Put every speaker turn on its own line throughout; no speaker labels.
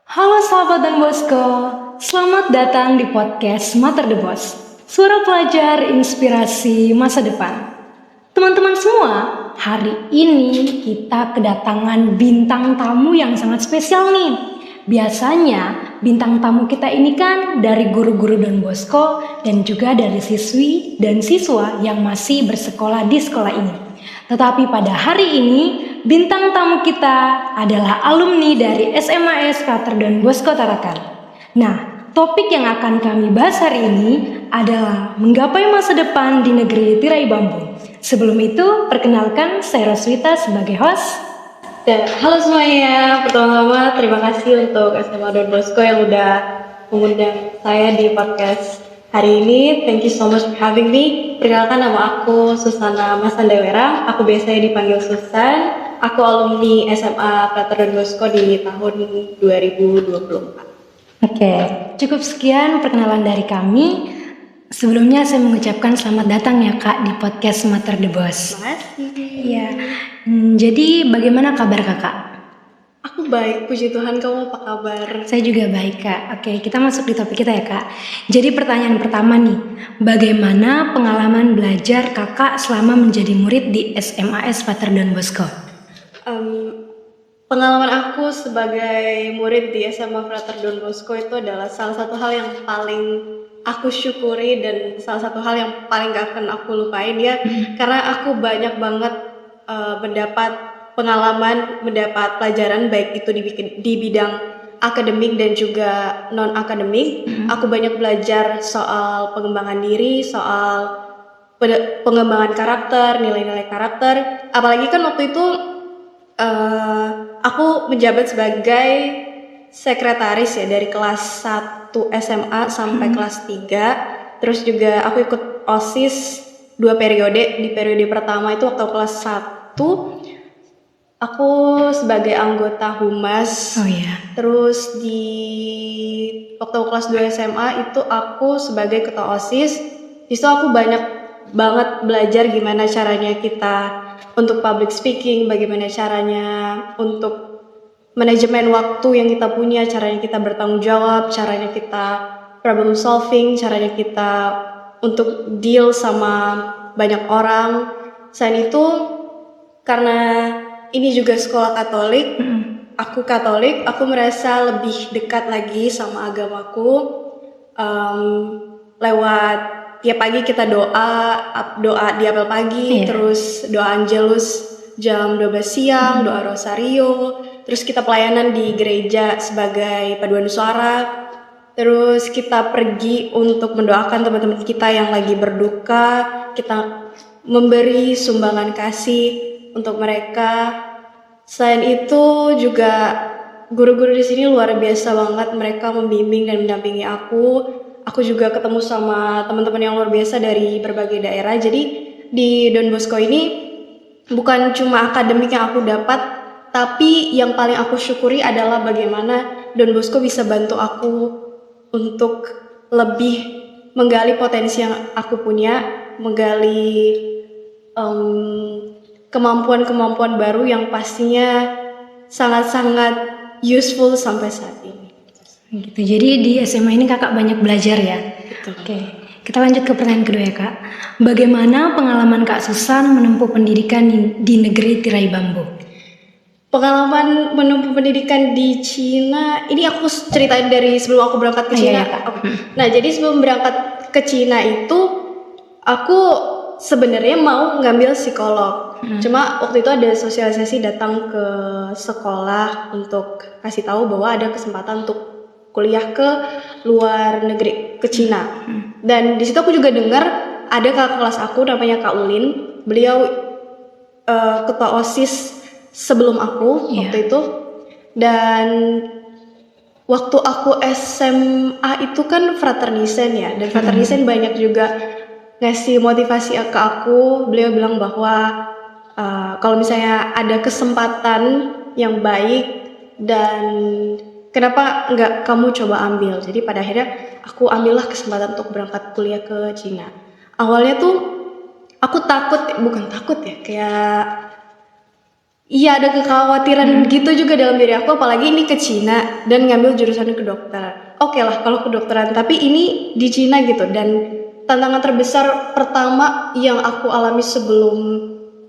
Halo sahabat dan bosku, selamat datang di podcast Mater the Boss, suara pelajar inspirasi masa depan. Teman-teman semua, hari ini kita kedatangan bintang tamu yang sangat spesial nih. Biasanya bintang tamu kita ini kan dari guru-guru Don Bosco dan juga dari siswi dan siswa yang masih bersekolah di sekolah ini. Tetapi pada hari ini, bintang tamu kita adalah alumni dari SMAS Frater Don Bosco Tarakan. Nah, topik yang akan kami bahas hari ini adalah menggapai masa depan di negeri tirai bambu. Sebelum itu, perkenalkan saya Roswita sebagai host.
Halo semuanya, pertama-tama terima kasih untuk SMA Don Bosco yang udah mengundang saya di podcast hari ini. Thank you so much for having me. Perkenalkan, nama aku Susana Masandawera. Aku biasanya dipanggil Susan. Aku alumni SMA Frater Don Bosco di tahun 2024.
Oke, cukup sekian perkenalan dari kami. Sebelumnya saya mengucapkan selamat datang ya Kak di podcast Mater the Boss.
Terima kasih.
Iya. Jadi bagaimana kabar Kakak?
Aku baik, puji Tuhan. Kamu apa kabar?
Saya juga baik Kak. Oke, kita masuk di topik kita ya Kak. Jadi pertanyaan pertama nih, bagaimana pengalaman belajar Kakak selama menjadi murid di SMAS Frater Don Bosco?
Pengalaman aku sebagai murid di SMA Frater Don Bosco itu adalah salah satu hal yang paling aku syukuri dan salah satu hal yang paling gak akan aku lupain ya, karena aku banyak banget mendapat pengalaman, mendapat pelajaran baik itu di bidang akademik dan juga non akademik. Aku banyak belajar soal pengembangan diri, soal pengembangan karakter, nilai-nilai karakter. Apalagi kan waktu itu aku menjabat sebagai sekretaris ya dari kelas 1 SMA sampai kelas 3. Terus juga aku ikut OSIS 2 periode. Di periode pertama itu waktu kelas 1 aku sebagai anggota humas.
Oh iya.
Terus di waktu kelas 2 SMA itu aku sebagai ketua OSIS. Di situ aku banyak banget belajar gimana caranya kita untuk public speaking, bagaimana caranya untuk manajemen waktu yang kita punya, caranya kita bertanggung jawab, caranya kita problem solving, caranya kita untuk deal sama banyak orang. Selain itu, karena ini juga sekolah Katolik, aku Katolik, aku merasa lebih dekat lagi sama agamaku. Lewat tiap pagi kita doa di apel pagi, terus doa Angelus jam 12 siang, doa Rosario, terus kita pelayanan di gereja sebagai paduan suara, terus kita pergi untuk mendoakan teman-teman kita yang lagi berduka, kita memberi sumbangan kasih untuk mereka. Selain itu juga guru-guru di sini luar biasa banget, mereka membimbing dan mendampingi aku. Aku juga ketemu sama teman-teman yang luar biasa dari berbagai daerah. Jadi di Don Bosco ini bukan cuma akademik yang aku dapat, tapi yang paling aku syukuri adalah bagaimana Don Bosco bisa bantu aku untuk lebih menggali potensi yang aku punya, menggali kemampuan-kemampuan baru yang pastinya sangat-sangat useful sampai saat ini.
Gitu. Jadi di SMA ini Kakak banyak belajar ya?
Betul.
Oke. Kita lanjut ke pertanyaan kedua ya Kak. Bagaimana pengalaman Kak Susan menempuh pendidikan di negeri tirai bambu?
Pengalaman menempuh pendidikan di Cina, ini aku ceritain dari sebelum aku berangkat ke Cina.
Iya, Kak.
Nah, jadi sebelum berangkat ke Cina itu, aku sebenarnya mau ngambil psikolog. Cuma waktu itu ada sosialisasi datang ke sekolah untuk kasih tahu bahwa ada kesempatan untuk kuliah ke luar negeri, ke Cina. Dan di situ aku juga dengar ada kakak kelas aku namanya Kak Ulin. Beliau ketua OSIS sebelum aku waktu itu. Dan waktu aku SMA itu kan fraternisen ya. Dan fraternisen banyak juga ngasih motivasi ke aku. Beliau bilang bahwa kalau misalnya ada kesempatan yang baik dan kenapa nggak kamu coba ambil. Jadi pada akhirnya aku ambillah kesempatan untuk berangkat kuliah ke Cina. Awalnya tuh aku bukan takut ya, kayak Iya, ada kekhawatiran gitu juga dalam diri aku, apalagi ini ke Cina dan ngambil jurusan kedokteran. Oke lah kalau kedokteran, tapi ini di Cina gitu, dan tantangan terbesar pertama yang aku alami sebelum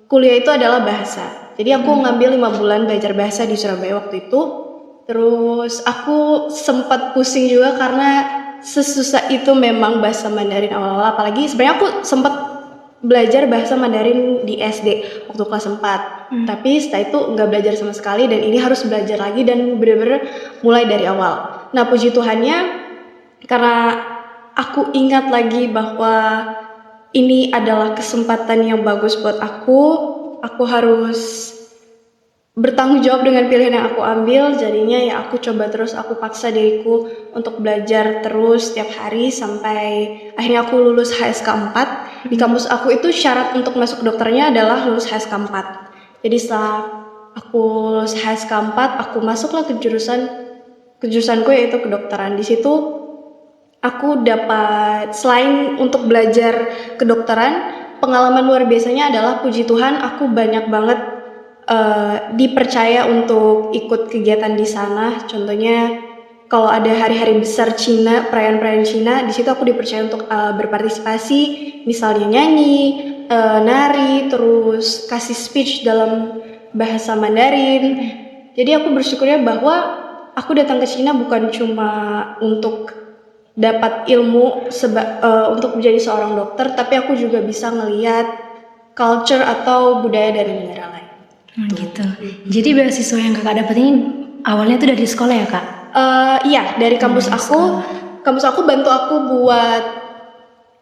kuliah itu adalah bahasa. Jadi aku ngambil 5 bulan belajar bahasa di Surabaya waktu itu. Terus aku sempat pusing juga karena sesusah itu memang bahasa Mandarin awal-awal, apalagi sebenarnya aku sempat belajar bahasa Mandarin di SD waktu kelas 4. Tapi setelah itu nggak belajar sama sekali, dan ini harus belajar lagi dan benar-benar mulai dari awal. Nah, puji Tuhannya karena aku ingat lagi bahwa ini adalah kesempatan yang bagus buat aku harus bertanggung jawab dengan pilihan yang aku ambil. Jadinya ya aku coba terus, aku paksa diriku untuk belajar terus setiap hari sampai akhirnya aku lulus HSK 4. Di kampus aku itu syarat untuk masuk dokternya adalah lulus HSK 4. Jadi setelah aku lulus HSK 4, aku masuklah ke jurusanku yaitu kedokteran. Di situ aku dapat, selain untuk belajar kedokteran, pengalaman luar biasanya adalah puji Tuhan aku banyak banget dipercaya untuk ikut kegiatan di sana. Contohnya kalau ada hari-hari besar Cina, perayaan-perayaan Cina, di situ aku dipercaya untuk berpartisipasi, misalnya nyanyi, nari, terus kasih speech dalam bahasa Mandarin. Jadi aku bersyukurnya bahwa aku datang ke Cina bukan cuma untuk dapat ilmu untuk menjadi seorang dokter, tapi aku juga bisa ngelihat culture atau budaya dari negara lain.
Gitu. Jadi beasiswa yang kakak dapat ini awalnya tuh dari sekolah ya kak?
Iya, dari kampus aku. Kampus aku bantu aku buat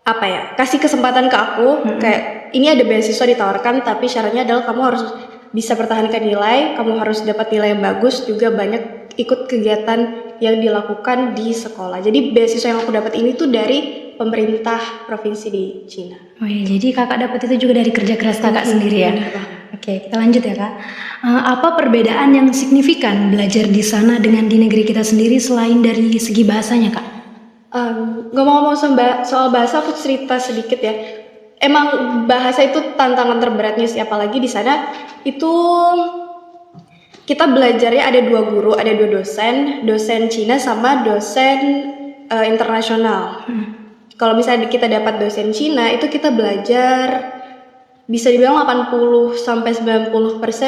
apa ya? Kasih kesempatan ke aku. Kayak ini ada beasiswa ditawarkan, tapi syaratnya adalah kamu harus bisa pertahankan nilai, kamu harus dapat nilai yang bagus, juga banyak ikut kegiatan yang dilakukan di sekolah. Jadi beasiswa yang aku dapat ini tuh dari pemerintah provinsi di Cina.
Oh ya, jadi kakak dapat itu juga dari kerja keras kakak sendiri ya? Oke, kita lanjut ya kak. Apa perbedaan yang signifikan belajar di sana dengan di negeri kita sendiri selain dari segi bahasanya kak?
Ngomong-ngomong soal bahasa, aku cerita sedikit ya. Emang bahasa itu tantangan terberatnya sih, apalagi di sana itu kita belajarnya ada 2 guru, ada 2 dosen Cina sama dosen internasional. Kalau misalnya kita dapat dosen Cina, itu kita belajar bisa dibilang 80-90%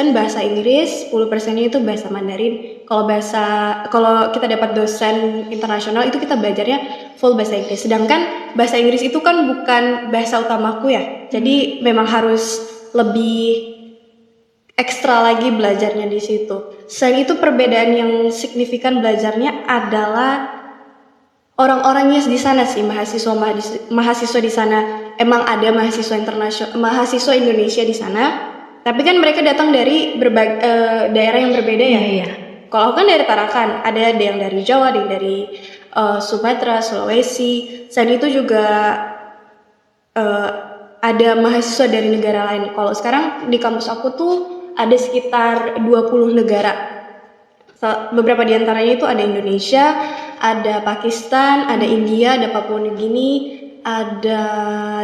bahasa Inggris, 10%-nya itu bahasa Mandarin. Kalau kita dapat dosen internasional itu kita belajarnya full bahasa Inggris. Sedangkan bahasa Inggris itu kan bukan bahasa utamaku ya. Jadi memang harus lebih ekstra lagi belajarnya di situ. Selain itu perbedaan yang signifikan belajarnya adalah orang-orangnya di sana sih, mahasiswa di sana. Emang ada mahasiswa internasional, mahasiswa Indonesia di sana, tapi kan mereka datang dari berbagai daerah yang berbeda ya.
Iya.
Kalau aku kan dari Tarakan, ada yang dari Jawa, ada yang dari Sumatera, Sulawesi. Selain itu juga ada mahasiswa dari negara lain. Kalau sekarang di kampus aku tuh ada sekitar 20 negara. Beberapa di antaranya itu ada Indonesia, ada Pakistan, ada India, ada Papua Nugini, ada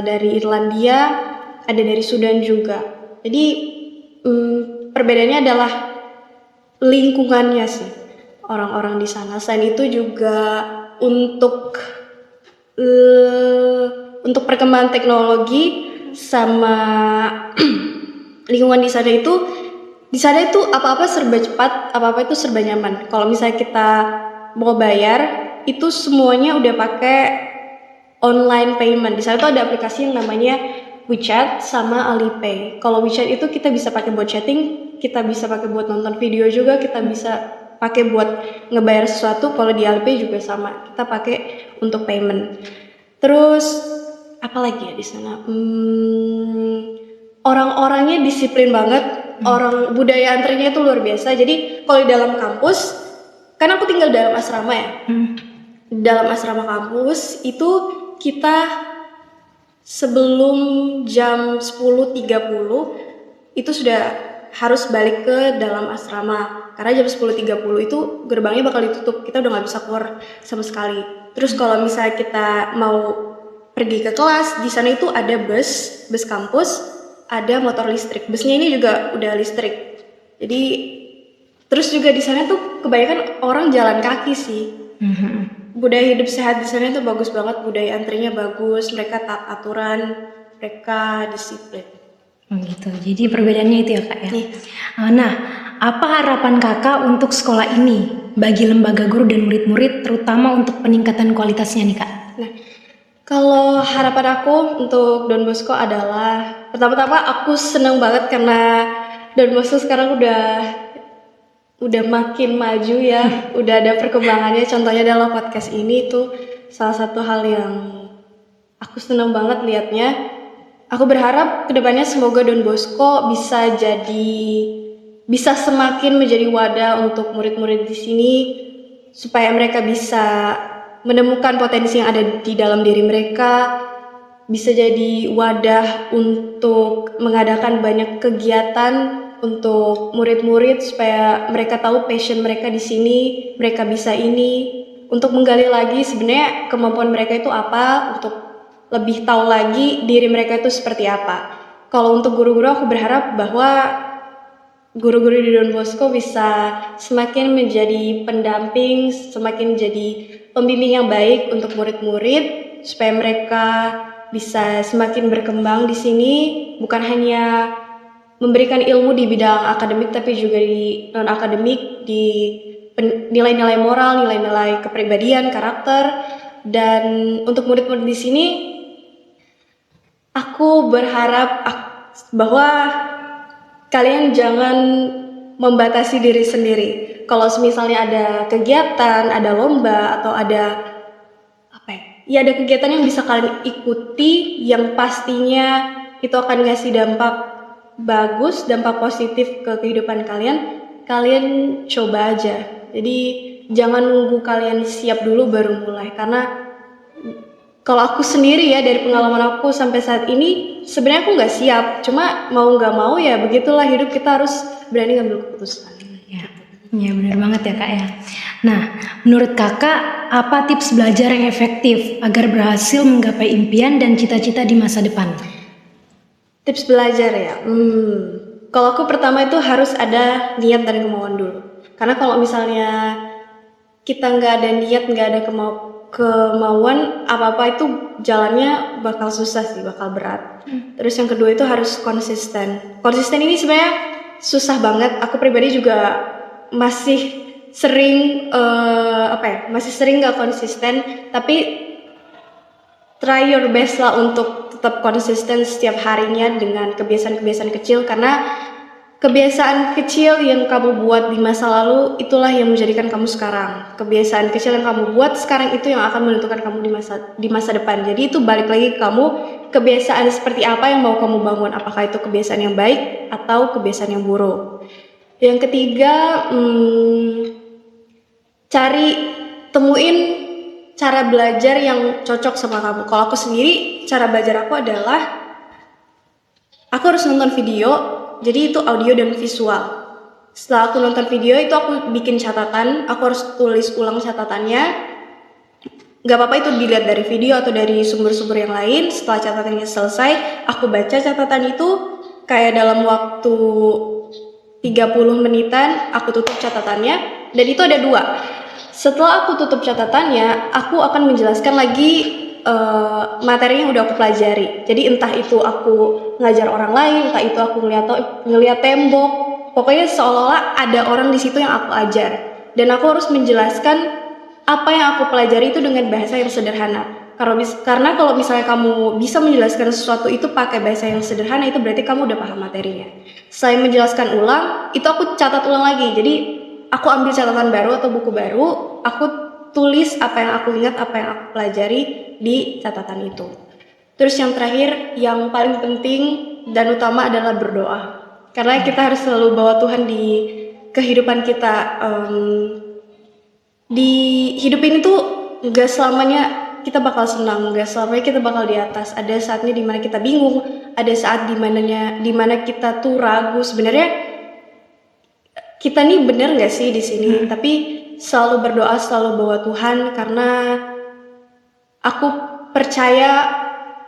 dari Irlandia, ada dari Sudan juga. Jadi perbedaannya adalah lingkungannya sih, orang-orang di sana. Selain itu juga untuk perkembangan teknologi sama lingkungan di sana itu apa-apa serba cepat, apa-apa itu serba nyaman. Kalau misalnya kita mau bayar, itu semuanya udah pakai online payment. Di sana tuh ada aplikasi yang namanya WeChat sama Alipay. Kalau WeChat itu kita bisa pakai buat chatting, kita bisa pakai buat nonton video juga, kita bisa pakai buat ngebayar sesuatu. Kalau di Alipay juga sama, kita pakai untuk payment. Terus apa lagi ya di sana? Orang-orangnya disiplin banget. Orang budaya antrinya itu luar biasa. Jadi kalau di dalam kampus, kan aku tinggal dalam asrama ya. Dalam asrama kampus itu kita sebelum jam 10.30 itu sudah harus balik ke dalam asrama. Karena jam 10.30 itu gerbangnya bakal ditutup. Kita udah gak bisa keluar sama sekali. Terus kalau misalnya kita mau pergi ke kelas, di sana itu ada bus kampus, ada motor listrik. Busnya ini juga udah listrik. Jadi terus juga di sana tuh kebanyakan orang jalan kaki sih. Budaya hidup sehat di sana tuh bagus banget, budaya antrinya bagus, mereka taat aturan, mereka disiplin.
Oh gitu. Jadi perbedaannya itu ya Kak ya.
Nih,
Nah, apa harapan Kakak untuk sekolah ini bagi lembaga guru dan murid-murid, terutama untuk peningkatan kualitasnya nih Kak?
nah kalau harapan aku untuk Don Bosco adalah pertama-tama aku senang banget karena Don Bosco sekarang udah makin maju ya, udah ada perkembangannya. Contohnya dalam podcast ini tuh salah satu hal yang aku senang banget liatnya. Aku berharap kedepannya semoga Don Bosco bisa semakin menjadi wadah untuk murid-murid di sini supaya mereka bisa menemukan potensi yang ada di dalam diri mereka, bisa jadi wadah untuk mengadakan banyak kegiatan untuk murid-murid supaya mereka tahu passion mereka di sini, mereka bisa ini, untuk menggali lagi sebenarnya kemampuan mereka itu apa, untuk lebih tahu lagi diri mereka itu seperti apa. Kalau untuk guru-guru aku berharap bahwa guru-guru di Don Bosco bisa semakin menjadi pendamping, semakin jadi pembimbing yang baik untuk murid-murid supaya mereka bisa semakin berkembang di sini, bukan hanya memberikan ilmu di bidang akademik tapi juga di non akademik, di nilai-nilai moral, nilai-nilai kepribadian, karakter. Dan untuk murid-murid di sini aku berharap bahwa kalian jangan membatasi diri sendiri. Kalau misalnya ada kegiatan, ada lomba atau ada ada kegiatan yang bisa kalian ikuti yang pastinya itu akan ngasih dampak bagus, dampak positif ke kehidupan kalian, kalian coba aja. Jadi jangan nunggu kalian siap dulu baru mulai, karena kalau aku sendiri ya, dari pengalaman aku sampai saat ini sebenarnya aku nggak siap, cuma mau nggak mau ya begitulah hidup, kita harus berani ngambil keputusan.
Ya benar banget ya Kak ya. Nah, menurut Kakak apa tips belajar yang efektif agar berhasil menggapai impian dan cita-cita di masa depan?
Tips belajar ya, kalau aku pertama itu harus ada niat dan kemauan dulu. Karena kalau misalnya kita nggak ada niat, nggak ada kemauan, apa-apa itu jalannya bakal susah sih, bakal berat. Terus yang kedua itu harus konsisten. Konsisten ini sebenarnya susah banget. Aku pribadi juga masih sering nggak konsisten. Tapi try your best lah untuk tetap konsisten setiap harinya dengan kebiasaan-kebiasaan kecil, karena kebiasaan kecil yang kamu buat di masa lalu itulah yang menjadikan kamu sekarang. Kebiasaan kecil yang kamu buat sekarang itu yang akan menentukan kamu di masa depan. Jadi itu balik lagi ke kamu, kebiasaan seperti apa yang mau kamu bangun, apakah itu kebiasaan yang baik atau kebiasaan yang buruk. Yang ketiga, temuin cara belajar yang cocok sama kamu. Kalau aku sendiri, cara belajar aku adalah aku harus nonton video, jadi itu audio dan visual. Setelah aku nonton video itu aku bikin catatan, aku harus tulis ulang catatannya. Gak apa-apa itu dilihat dari video atau dari sumber-sumber yang lain. Setelah catatannya selesai, aku baca catatan itu kayak dalam waktu 30 menitan, aku tutup catatannya. Dan itu ada 2. Setelah aku tutup catatannya, aku akan menjelaskan lagi materi yang udah aku pelajari. Jadi entah itu aku ngajar orang lain, entah itu aku ngeliat tembok, pokoknya seolah-olah ada orang di situ yang aku ajar. Dan aku harus menjelaskan apa yang aku pelajari itu dengan bahasa yang sederhana. Karena kalau misalnya kamu bisa menjelaskan sesuatu itu pakai bahasa yang sederhana, itu berarti kamu udah paham materinya. Selain menjelaskan ulang, itu aku catat ulang lagi. Jadi aku ambil catatan baru atau buku baru, aku tulis apa yang aku ingat, apa yang aku pelajari di catatan itu. Terus yang terakhir, yang paling penting dan utama adalah berdoa. Karena kita harus selalu bawa Tuhan di kehidupan kita. Di hidup ini tuh gak selamanya kita bakal senang, gak selamanya kita bakal di atas. Ada saatnya dimana kita bingung, ada saat dimana kita tuh ragu sebenarnya kita nih bener gak sih di sini? Tapi selalu berdoa, selalu bawa Tuhan, karena aku percaya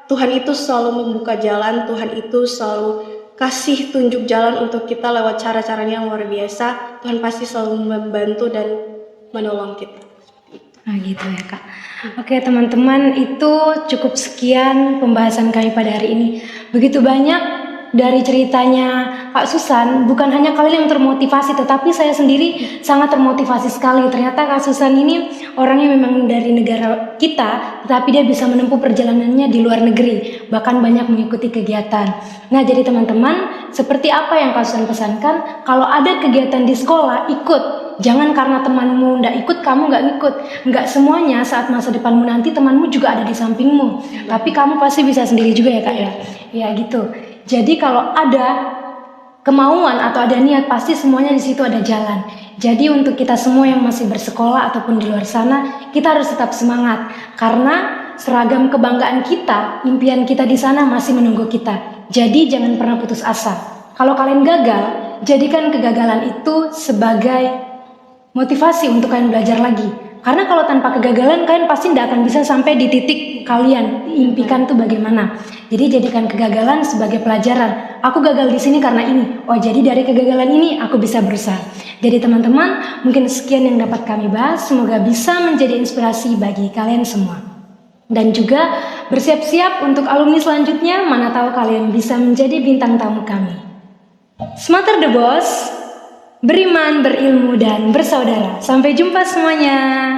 Tuhan itu selalu membuka jalan, Tuhan itu selalu kasih tunjuk jalan untuk kita lewat cara-caranya yang luar biasa. Tuhan pasti selalu membantu dan menolong kita.
Nah gitu ya Kak. Oke teman-teman, itu cukup sekian pembahasan kami pada hari ini. Begitu banyak dari ceritanya Kak Susan, bukan hanya kalian yang termotivasi, tetapi saya sendiri sangat termotivasi sekali. Ternyata Kak Susan ini orangnya memang dari negara kita, tetapi dia bisa menempuh perjalanannya di luar negeri, bahkan banyak mengikuti kegiatan. Nah jadi teman-teman, seperti apa yang Kak Susan pesankan, kalau ada kegiatan di sekolah, ikut. Jangan karena temanmu nggak ikut, kamu nggak ngikut. Nggak semuanya saat masa depanmu nanti temanmu juga ada di sampingmu. Tapi kamu pasti bisa sendiri juga ya Kak ya. Ya gitu. Jadi kalau ada kemauan atau ada niat, pasti semuanya di situ ada jalan. Jadi untuk kita semua yang masih bersekolah ataupun di luar sana, kita harus tetap semangat. Karena seragam kebanggaan kita, impian kita di sana masih menunggu kita. Jadi jangan pernah putus asa. Kalau kalian gagal, jadikan kegagalan itu sebagai motivasi untuk kalian belajar lagi. Karena kalau tanpa kegagalan kalian pasti tidak akan bisa sampai di titik kalian impikan tuh bagaimana. Jadi jadikan kegagalan sebagai pelajaran. Aku gagal di sini karena ini. Oh jadi dari kegagalan ini aku bisa berusaha. Jadi teman-teman, mungkin sekian yang dapat kami bahas. Semoga bisa menjadi inspirasi bagi kalian semua. Dan juga bersiap-siap untuk alumni selanjutnya. Mana tahu kalian bisa menjadi bintang tamu kami. Smarter the Boss, beriman, berilmu, dan bersaudara. Sampai jumpa semuanya.